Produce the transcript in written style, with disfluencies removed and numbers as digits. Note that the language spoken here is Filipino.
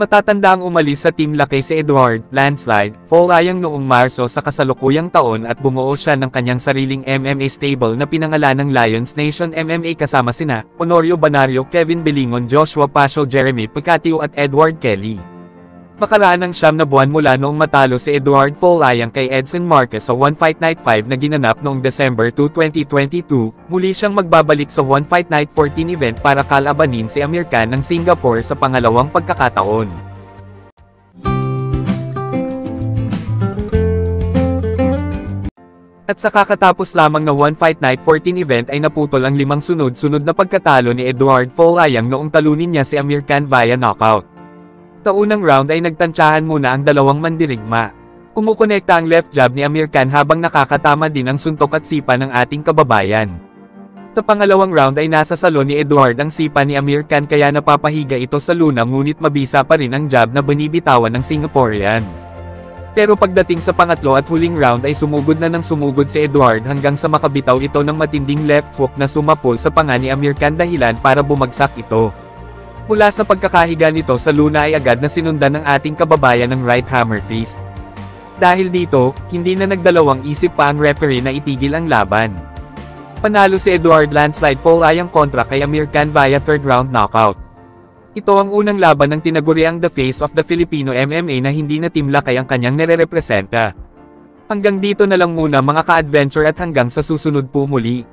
Matatanda ang umalis sa Team Lakay si Edward "Landslide" Folayang noong Marso sa kasalukuyang taon at bumuo siya ng kanyang sariling MMA stable na pinangalanang Lions Nation MMA kasama sina Honorio Banario, Kevin Belingon, Joshua Pacio, Jeremy Picatio at Edward Kelly. Makaraan ng 9 na buwan mula noong matalo si Edward Folayang kay Edson Marquez sa One Fight Night 5 na ginanap noong December 2, 2022, muli siyang magbabalik sa One Fight Night 14 event para kalabanin si Amir Khan ng Singapore sa pangalawang pagkakataon. At sa kakatapos lamang na One Fight Night 14 event ay naputol ang 5 sunod-sunod na pagkatalo ni Edward Folayang noong talunin niya si Amir Khan via knockout. Sa unang round ay nagtantsahan muna ang dalawang mandirigma. Kumukonekta ang left jab ni Amir Khan habang nakakatama din ang suntok at sipa ng ating kababayan. Sa pangalawang round ay nasa salon ni Edward ang sipa ni Amir Khan kaya napapahiga ito sa luna ngunit mabisa pa rin ang jab na binibitawan ng Singaporean. Pero pagdating sa pangatlo at huling round ay sumugod na ng sumugod si Edward hanggang sa makabitaw ito ng matinding left hook na sumapol sa panga ni Amir Khan dahilan para bumagsak ito. Mula sa pagkakahiga nito sa luna ay agad na sinundan ng ating kababayan ng right hammer fist. Dahil dito, hindi na nagdalawang isip pa ang referee na itigil ang laban. Panalo si Edward "Landslide" Folayang kontra kay Amir Khan via third round knockout. Ito ang unang laban ng tinaguriang the face of the Filipino MMA na hindi na Team Lakay ang kanyang nire-representa. Hanggang dito na lang muna mga ka-adventure at hanggang sa susunod po muli.